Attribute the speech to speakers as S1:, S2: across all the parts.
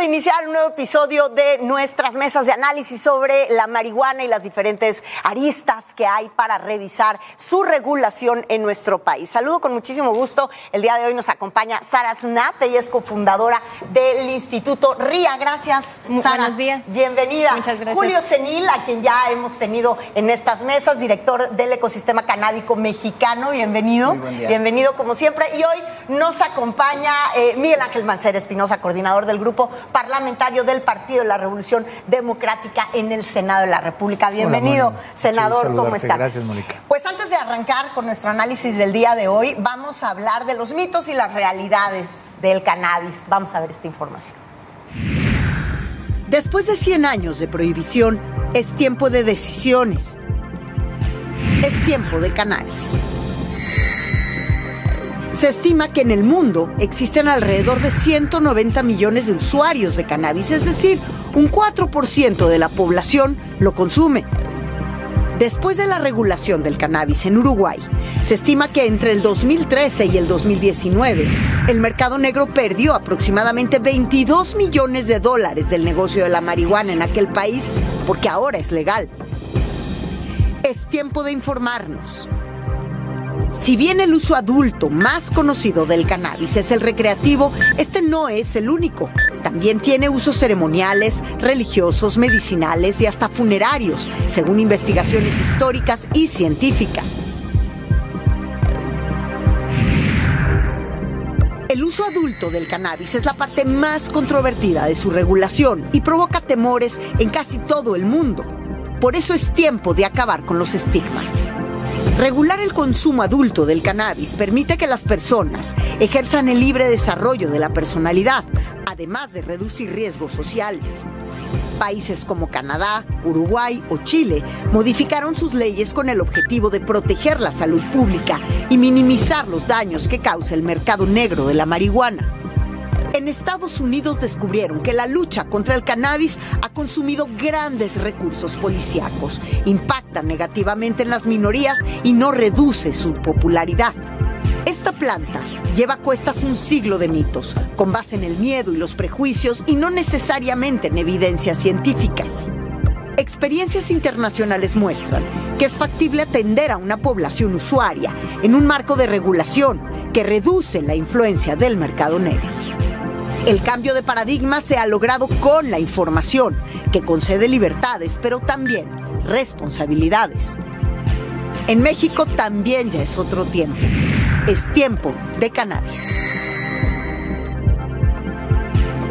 S1: de iniciar un nuevo episodio de nuestras mesas de análisis sobre la marihuana y las diferentes aristas que hay para revisar su regulación en nuestro país. Saludo con muchísimo gusto. El día de hoy nos acompaña Sara Snap, ella es cofundadora del Instituto RIA. Gracias, Sara.
S2: Buenos días.
S1: Bienvenida.
S2: Muchas gracias.
S1: Julio Senil, a quien ya hemos tenido en estas mesas, director del ecosistema canábico mexicano. Bienvenido.
S3: Muy buen día.
S1: Bienvenido como siempre. Y hoy nos acompaña Miguel Ángel Mancera Espinosa, coordinador del grupo parlamentario del Partido de la Revolución Democrática en el Senado de la República. Bienvenido, senador, ¿cómo está?
S3: Gracias, Mónica.
S1: Pues antes de arrancar con nuestro análisis del día de hoy, vamos a hablar de los mitos y las realidades del cannabis. Vamos a ver esta información.
S4: Después de 100 años de prohibición, es tiempo de decisiones. Es tiempo de cannabis. Se estima que en el mundo existen alrededor de 190 millones de usuarios de cannabis, es decir, un 4% de la población lo consume. Después de la regulación del cannabis en Uruguay, se estima que entre el 2013 y el 2019, el mercado negro perdió aproximadamente $22 millones del negocio de la marihuana en aquel país, porque ahora es legal. Es tiempo de informarnos. Si bien el uso adulto más conocido del cannabis es el recreativo, este no es el único. También tiene usos ceremoniales, religiosos, medicinales y hasta funerarios, según investigaciones históricas y científicas. El uso adulto del cannabis es la parte más controvertida de su regulación y provoca temores en casi todo el mundo. Por eso es tiempo de acabar con los estigmas. Regular el consumo adulto del cannabis permite que las personas ejerzan el libre desarrollo de la personalidad, además de reducir riesgos sociales. Países como Canadá, Uruguay o Chile modificaron sus leyes con el objetivo de proteger la salud pública y minimizar los daños que causa el mercado negro de la marihuana. En Estados Unidos descubrieron que la lucha contra el cannabis ha consumido grandes recursos policíacos, impacta negativamente en las minorías y no reduce su popularidad. Esta planta lleva a cuestas un siglo de mitos, con base en el miedo y los prejuicios y no necesariamente en evidencias científicas. Experiencias internacionales muestran que es factible atender a una población usuaria en un marco de regulación que reduce la influencia del mercado negro. El cambio de paradigma se ha logrado con la información, que concede libertades, pero también responsabilidades. En México también ya es otro tiempo. Es tiempo de cannabis.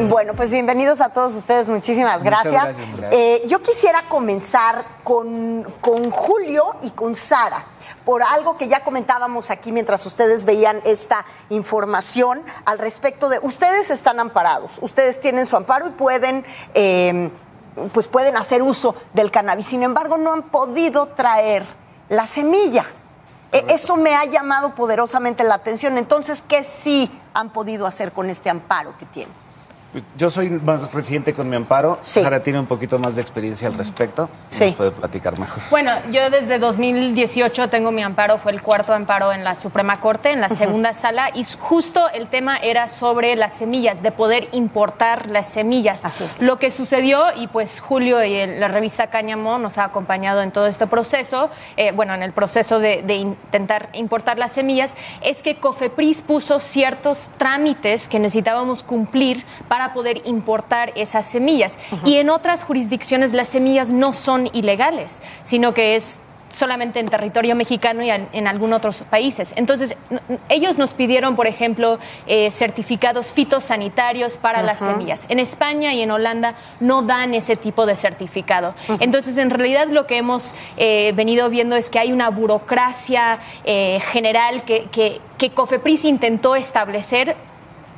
S1: Bueno, pues bienvenidos a todos ustedes, muchísimas gracias. Yo quisiera comenzar con Julio y con Sara, por algo que ya comentábamos aquí mientras ustedes veían esta información al respecto de, ustedes están amparados, ustedes tienen su amparo y pueden hacer uso del cannabis, sin embargo no han podido traer la semilla. Eso me ha llamado poderosamente la atención. Entonces, ¿qué sí han podido hacer con este amparo que tienen?
S3: Yo soy más reciente con mi amparo.
S1: Sí.
S3: Sara tiene un poquito más de experiencia al respecto.
S1: Sí.
S3: Nos puede platicar mejor.
S2: Bueno, yo desde 2018 tengo mi amparo, fue el cuarto amparo en la Suprema Corte, en la segunda sala, y justo el tema era sobre las semillas, de poder importar las semillas.
S1: Así es.
S2: Lo que sucedió, y pues Julio y la revista Cáñamo nos ha acompañado en todo este proceso, en el proceso de intentar importar las semillas, es que COFEPRIS puso ciertos trámites que necesitábamos cumplir para poder importar esas semillas. Y en otras jurisdicciones las semillas no son ilegales, sino que es solamente en territorio mexicano y en algunos otros países. Entonces, ellos nos pidieron, por ejemplo, certificados fitosanitarios para las semillas. En España y en Holanda no dan ese tipo de certificado. Entonces, en realidad lo que hemos venido viendo es que hay una burocracia general que COFEPRIS intentó establecer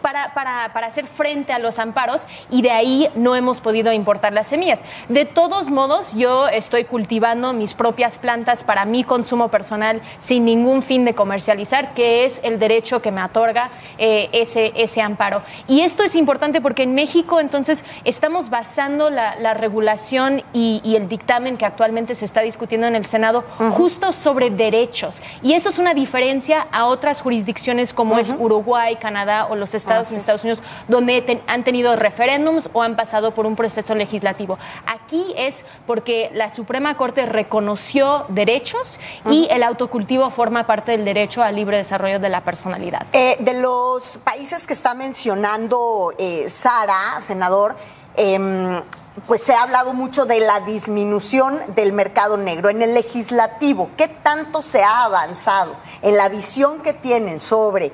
S2: para hacer frente a los amparos, y de ahí no hemos podido importar las semillas. De todos modos, yo estoy cultivando mis propias plantas para mi consumo personal sin ningún fin de comercializar, que es el derecho que me otorga ese amparo. Y esto es importante porque en México, entonces, estamos basando la regulación y el dictamen que actualmente se está discutiendo en el Senado justo sobre derechos. Y eso es una diferencia a otras jurisdicciones como es Uruguay, Canadá o los Estados estados en Estados Unidos donde han tenido referéndums o han pasado por un proceso legislativo. Aquí es porque la Suprema Corte reconoció derechos y el autocultivo forma parte del derecho al libre desarrollo de la personalidad.
S1: De los países que está mencionando Sara, senador, pues se ha hablado mucho de la disminución del mercado negro. En el legislativo, ¿qué tanto se ha avanzado en la visión que tienen sobre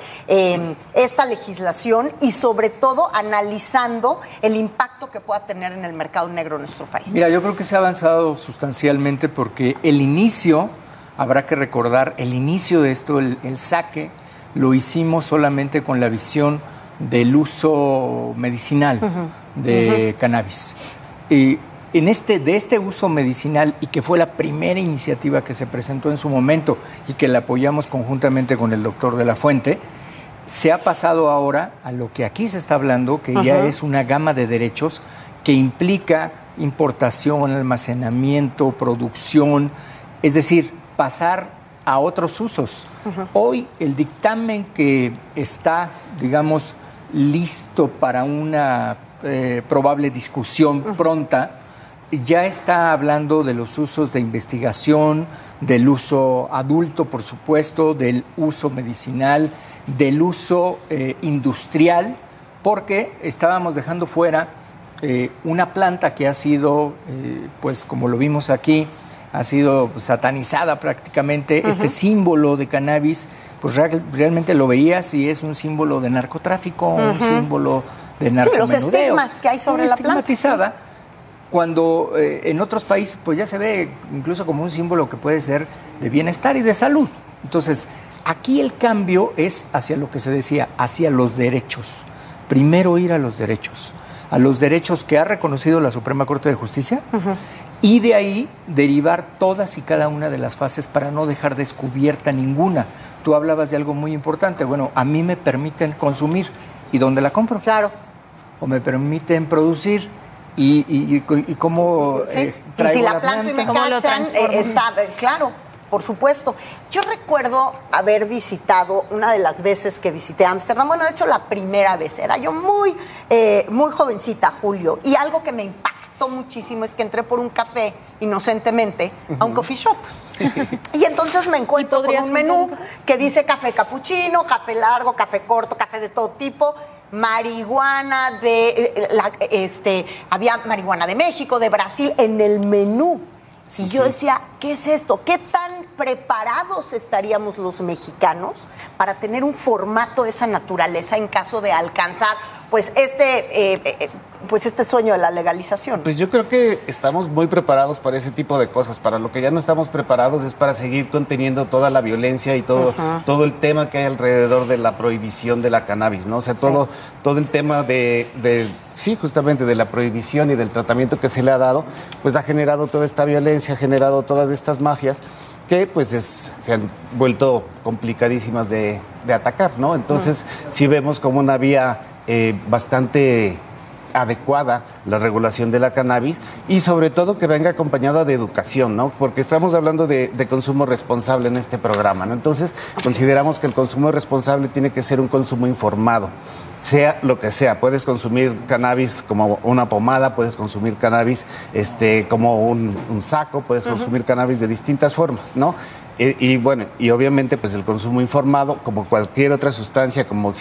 S1: esta legislación y sobre todo analizando el impacto que pueda tener en el mercado negro en nuestro país?
S5: Mira, yo creo que se ha avanzado sustancialmente porque el inicio, habrá que recordar, el inicio de esto, el saque, lo hicimos solamente con la visión del uso medicinal de cannabis. De este uso medicinal, y que fue la primera iniciativa que se presentó en su momento y que la apoyamos conjuntamente con el doctor de la Fuente, se ha pasado ahora a lo que aquí se está hablando, que ya es una gama de derechos que implica importación, almacenamiento, producción, es decir, pasar a otros usos. Hoy el dictamen que está, digamos, listo para una probable discusión pronta, ya está hablando de los usos de investigación, del uso adulto, por supuesto, del uso medicinal, del uso industrial, porque estábamos dejando fuera una planta que ha sido, pues como lo vimos aquí, ha sido satanizada prácticamente. Este símbolo de cannabis, pues realmente lo veías y es un símbolo de narcotráfico, un símbolo de narcomenudeo.
S1: Los estigmas que hay sobre la planta.
S5: Estigmatizada, cuando en otros países pues ya se ve incluso como un símbolo que puede ser de bienestar y de salud. Entonces, aquí el cambio es hacia lo que se decía, hacia los derechos. Primero ir a los derechos que ha reconocido la Suprema Corte de Justicia, y de ahí derivar todas y cada una de las fases para no dejar descubierta ninguna. Tú hablabas de algo muy importante. Bueno, a mí me permiten consumir, ¿y dónde la compro?
S1: Claro.
S5: O me permiten producir, y cómo traigo
S1: y si la planto y me cachan, está, claro, por supuesto. Yo recuerdo haber visitado, una de las veces que visité Ámsterdam, bueno, de hecho la primera vez, era yo muy jovencita, Julio, y algo que me impactó muchísimo es que entré por un café inocentemente a un coffee shop. Y entonces me encuentro con un menú que dice café capuchino, café largo, café corto, café de todo tipo, marihuana había marihuana de México, de Brasil en el menú. Y yo decía, ¿qué es esto? ¿Qué tan preparados estaríamos los mexicanos para tener un formato de esa naturaleza en caso de alcanzar pues este sueño de la legalización?
S3: Pues yo creo que estamos muy preparados para ese tipo de cosas. Para lo que ya no estamos preparados es para seguir conteniendo toda la violencia y todo el tema que hay alrededor de la prohibición de la cannabis, ¿no? O sea, todo el tema sí, justamente de la prohibición y del tratamiento que se le ha dado, pues ha generado toda esta violencia, ha generado todas estas mafias que pues se han vuelto complicadísimas de atacar, ¿no? Entonces, sí vemos como una vía bastante adecuada la regulación de la cannabis, y sobre todo que venga acompañada de educación, ¿no? Porque estamos hablando de consumo responsable en este programa, ¿no? Entonces, consideramos que el consumo responsable tiene que ser un consumo informado. Sea lo que sea, puedes consumir cannabis como una pomada, puedes consumir cannabis como un saco, puedes consumir cannabis de distintas formas, ¿no? Y bueno, y obviamente pues el consumo informado, como cualquier otra sustancia, como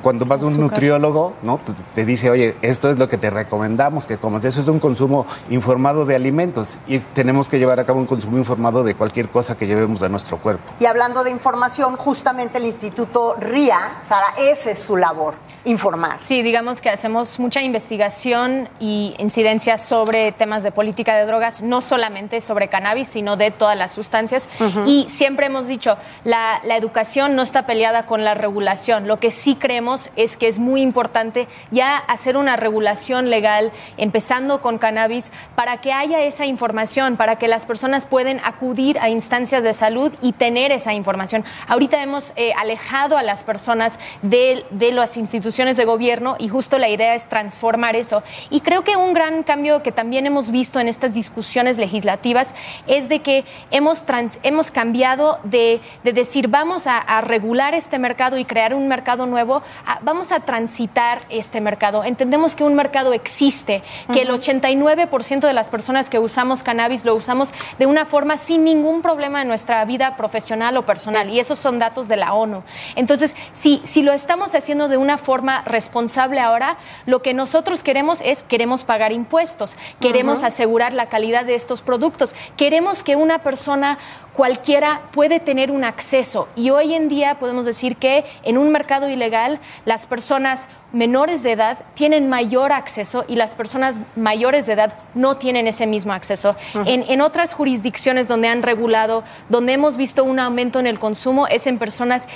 S3: cuando vas a un nutriólogo, ¿no? Te dice, oye, esto es lo que te recomendamos que comas. Eso es un consumo informado de alimentos, y tenemos que llevar a cabo un consumo informado de cualquier cosa que llevemos a nuestro cuerpo.
S1: Y hablando de información, justamente el Instituto RIA, Sara, esa es su labor, informar.
S2: Sí, digamos que hacemos mucha investigación y incidencia sobre temas de política de drogas, no solamente sobre cannabis, sino de todas las sustancias. Y siempre hemos dicho, la educación no está peleada con la regulación. Lo que sí creemos es que es muy importante ya hacer una regulación legal, empezando con cannabis, para que haya esa información, para que las personas puedan acudir a instancias de salud y tener esa información. Ahorita hemos alejado a las personas de las instituciones de gobierno, y justo la idea es transformar eso. Y creo que un gran cambio que también hemos visto en estas discusiones legislativas es de que hemos hemos cambiado de decir vamos a regular este mercado y crear un mercado nuevo, vamos a transitar este mercado. Entendemos que un mercado existe, que el 89% de las personas que usamos cannabis lo usamos de una forma sin ningún problema en nuestra vida profesional o personal, y esos son datos de la ONU. Entonces, si lo estamos haciendo de una forma responsable ahora, lo que nosotros queremos pagar impuestos, queremos asegurar la calidad de estos productos, queremos que una persona cualquiera puede tener un acceso, y hoy en día podemos decir que en un mercado ilegal las personas menores de edad tienen mayor acceso y las personas mayores de edad no tienen ese mismo acceso. En otras jurisdicciones donde han regulado, donde hemos visto un aumento en el consumo, es en personas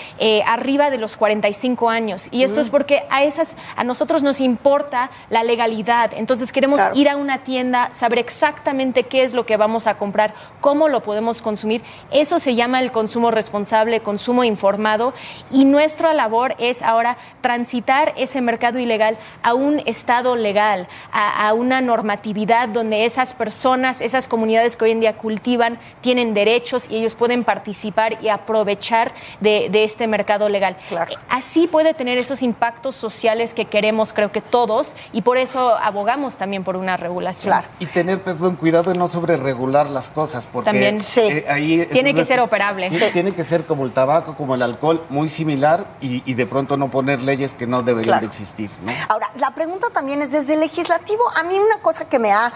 S2: arriba de los 45 años. Y esto es porque a nosotros nos importa la legalidad. Entonces queremos ir a una tienda, saber exactamente qué es lo que vamos a comprar, cómo lo podemos consumir. Eso se llama el consumo responsable, consumo informado, y nuestra labor es ahora transitar ese mercado ilegal a un estado legal, a una normatividad donde esas personas, esas comunidades que hoy en día cultivan, tienen derechos y ellos pueden participar y aprovechar de este mercado legal. Claro. Así puede tener esos impactos sociales que queremos, creo que todos, y por eso abogamos también por una regulación.
S3: Claro. Y tener, cuidado de no sobreregular las cosas, porque
S2: también
S3: ahí
S2: tiene que ser operable.
S3: Tiene que ser como el tabaco, como el alcohol, muy similar, y de pronto no poner leyes que no deberían de existir, ¿no?
S1: Ahora, la pregunta también es desde el legislativo. A mí una cosa que me ha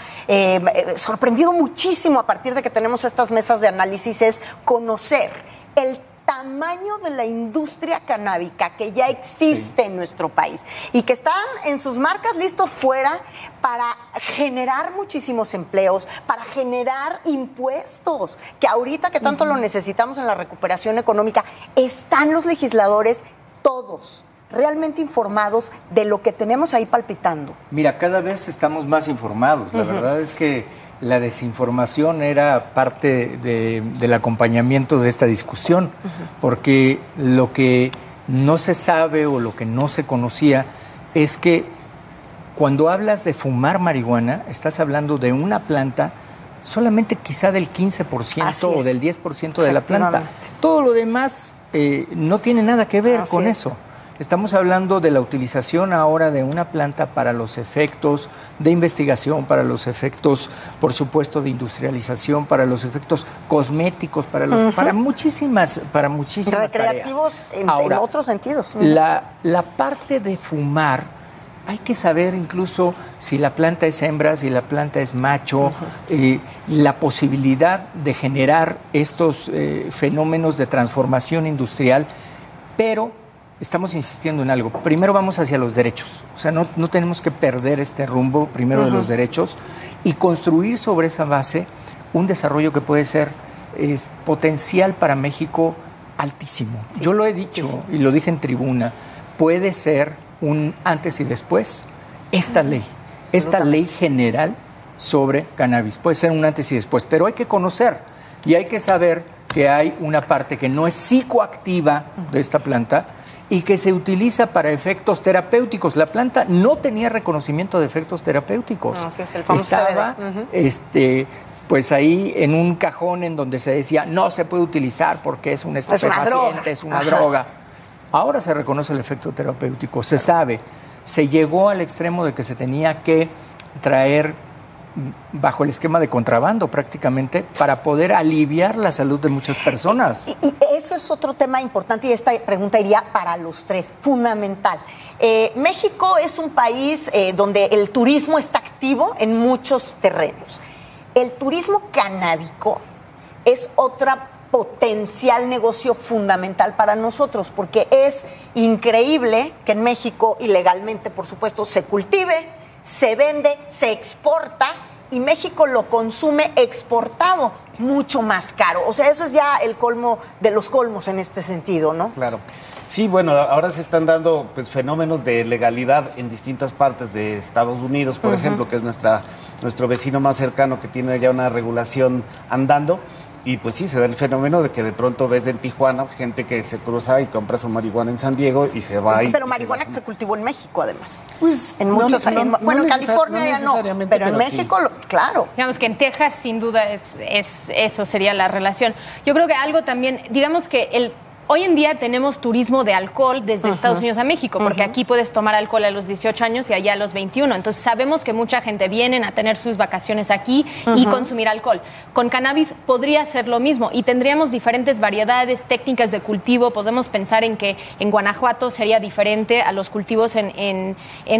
S1: sorprendido muchísimo a partir de que tenemos estas mesas de análisis es conocer el tamaño de la industria canábica que ya existe en nuestro país y que están en sus marcas listos fuera para generar muchísimos empleos, para generar impuestos, que ahorita que tanto lo necesitamos en la recuperación económica, están los legisladores todos realmente informados de lo que tenemos ahí palpitando.
S5: Mira, cada vez estamos más informados. La verdad es que la desinformación era parte del acompañamiento de esta discusión, porque lo que no se sabe o lo que no se conocía es que cuando hablas de fumar marihuana, estás hablando de una planta solamente quizá del 15% o del 10% de la planta. Todo lo demás no tiene nada que ver con eso. Estamos hablando de la utilización ahora de una planta para los efectos de investigación, para los efectos, por supuesto, de industrialización, para los efectos cosméticos, para muchísimas
S1: recreativos
S5: tareas.
S1: En otros sentidos.
S5: La parte de fumar, hay que saber incluso si la planta es hembra, si la planta es macho, la posibilidad de generar estos fenómenos de transformación industrial, pero estamos insistiendo en algo. Primero vamos hacia los derechos. O sea, no tenemos que perder este rumbo primero de los derechos y construir sobre esa base un desarrollo que puede ser potencial para México altísimo. Sí. Yo lo he dicho y lo dije en tribuna. Puede ser un antes y después esta ley. Esta ley general sobre cannabis. Puede ser un antes y después, pero hay que conocer y hay que saber que hay una parte que no es psicoactiva de esta planta y que se utiliza para efectos terapéuticos. La planta no tenía reconocimiento de efectos terapéuticos.
S1: No, sí, es el famoso
S5: estaba pues ahí en un cajón en donde se decía no se puede utilizar porque es un estupefaciente, es una droga. Ahora se reconoce el efecto terapéutico, se sabe. Se llegó al extremo de que se tenía que traer bajo el esquema de contrabando prácticamente para poder aliviar la salud de muchas personas.
S1: Y eso es otro tema importante y esta pregunta iría para los tres, fundamental. México es un país donde el turismo está activo en muchos terrenos. El turismo canábico es otra potencial negocio fundamental para nosotros porque es increíble que en México ilegalmente, por supuesto, se cultive, se vende, se exporta y México lo consume exportado mucho más caro. O sea, eso es ya el colmo de los colmos en este sentido, ¿no?
S3: Claro. Sí, bueno, ahora se están dando fenómenos de legalidad en distintas partes de Estados Unidos, por ejemplo, que es nuestro vecino más cercano que tiene ya una regulación andando. Y pues sí, se da el fenómeno de que de pronto ves en Tijuana gente que se cruza y compra su marihuana en San Diego y se va.
S1: Pero marihuana que se cultivó en México, además.
S3: Pues
S1: en muchos en California ya no, pero en México, sí. Claro.
S2: Digamos que en Texas, sin duda, eso sería la relación. Yo creo que algo también, digamos que hoy en día tenemos turismo de alcohol desde Estados Unidos a México, porque aquí puedes tomar alcohol a los 18 años y allá a los 21. Entonces sabemos que mucha gente viene a tener sus vacaciones aquí y consumir alcohol. Con cannabis podría ser lo mismo y tendríamos diferentes variedades, técnicas de cultivo. Podemos pensar en que en Guanajuato sería diferente a los cultivos en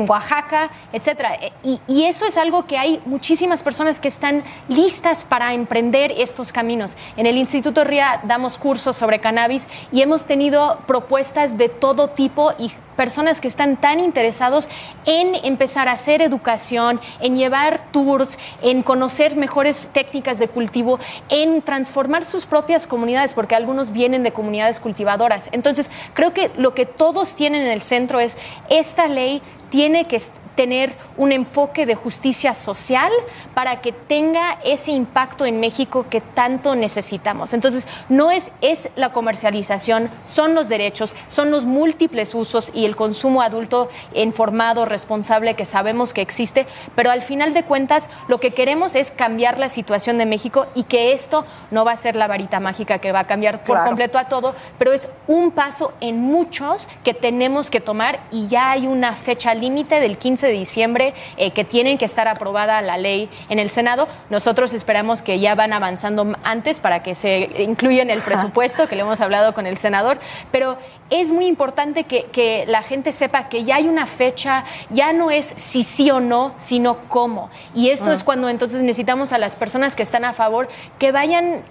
S2: Oaxaca, etcétera. Y eso es algo que hay muchísimas personas que están listas para emprender estos caminos. En el Instituto RIA damos cursos sobre cannabis y hemos tenido propuestas de todo tipo y personas que están tan interesados en empezar a hacer educación, en llevar tours, en conocer mejores técnicas de cultivo, en transformar sus propias comunidades, porque algunos vienen de comunidades cultivadoras. Entonces, creo que lo que todos tienen en el centro es esta ley tiene que tener un enfoque de justicia social para que tenga ese impacto en México que tanto necesitamos. Entonces, no es la comercialización, son los derechos, son los múltiples usos y el consumo adulto informado, responsable, que sabemos que existe, pero al final de cuentas lo que queremos es cambiar la situación de México y que esto no va a ser la varita mágica que va a cambiar por completo a todo, pero es un paso en muchos que tenemos que tomar y ya hay una fecha límite del 15 de diciembre que tienen que estar aprobada la ley en el Senado. Nosotros esperamos que ya van avanzando antes para que se incluya en el presupuesto, que le hemos hablado con el senador, pero es muy importante que la gente sepa que ya hay una fecha, ya no es si sí o no, sino cómo. Y esto es cuando entonces necesitamos a las personas que están a favor que vayan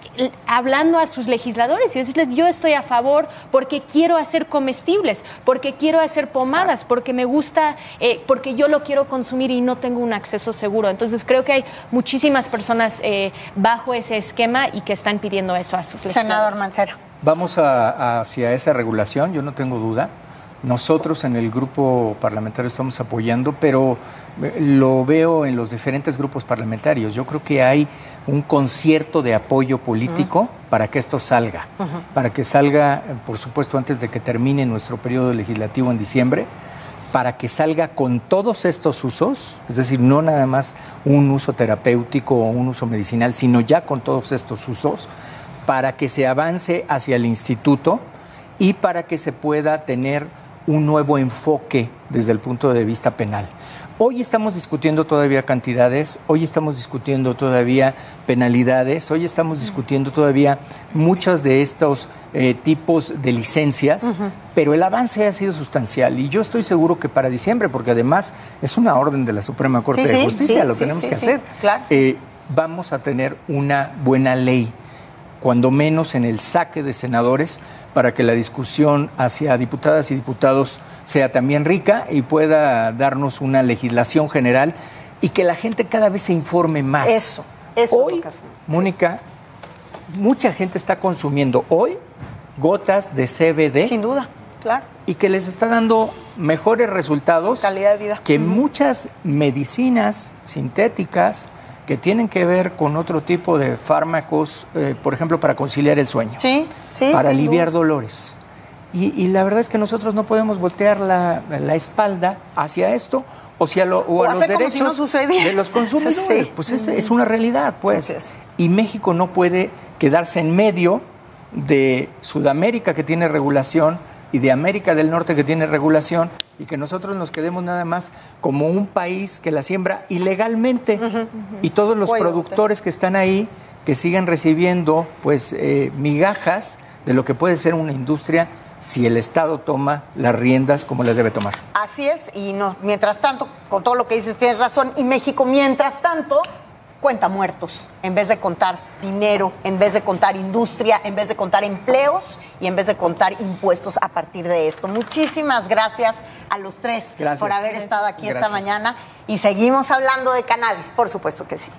S2: hablando a sus legisladores y decirles, yo estoy a favor porque quiero hacer comestibles, porque quiero hacer pomadas, porque me gusta, porque yo lo quiero consumir y no tengo un acceso seguro. Entonces creo que hay muchísimas personas bajo ese esquema y que están pidiendo eso a sus legisladores.
S1: Senador Mancera.
S5: Vamos hacia esa regulación, yo no tengo duda. Nosotros en el grupo parlamentario estamos apoyando, pero lo veo en los diferentes grupos parlamentarios. Yo creo que hay un concierto de apoyo político para que esto salga, para que salga, por supuesto, antes de que termine nuestro periodo legislativo en diciembre, para que salga con todos estos usos, es decir, no nada más un uso terapéutico o un uso medicinal, sino ya con todos estos usos, para que se avance hacia el instituto y para que se pueda tener un nuevo enfoque desde el punto de vista penal. Hoy estamos discutiendo todavía cantidades, hoy estamos discutiendo todavía penalidades, hoy estamos discutiendo todavía muchos de estos tipos de licencias, pero el avance ha sido sustancial y yo estoy seguro que para diciembre, porque además es una orden de la Suprema Corte de Justicia, lo tenemos que hacer,
S1: claro.
S5: Vamos a tener una buena ley, cuando menos en el saque de senadores, para que la discusión hacia diputadas y diputados sea también rica y pueda darnos una legislación general y que la gente cada vez se informe más.
S1: Eso
S5: hoy, Mónica, mucha gente está consumiendo hoy gotas de CBD.
S1: Sin duda, claro.
S5: Y que les está dando mejores resultados,
S1: calidad de vida,
S5: que muchas medicinas sintéticas que tienen que ver con otro tipo de fármacos, por ejemplo, para conciliar el sueño, para aliviar dolores. Y la verdad es que nosotros no podemos voltear la espalda hacia esto o a los derechos de los consumidores. Pues es una realidad, pues. Y México no puede quedarse en medio de Sudamérica, que tiene regulación, y de América del Norte, que tiene regulación, y que nosotros nos quedemos nada más como un país que la siembra ilegalmente, y todos los productores que están ahí, que siguen recibiendo pues migajas de lo que puede ser una industria si el Estado toma las riendas como las debe tomar.
S1: Así es, y no, mientras tanto, con todo lo que dices tienes razón, y México mientras tanto cuenta muertos, en vez de contar dinero, en vez de contar industria, en vez de contar empleos y en vez de contar impuestos a partir de esto. Muchísimas gracias a los tres por haber estado aquí esta mañana y seguimos hablando de cannabis, por supuesto que sí.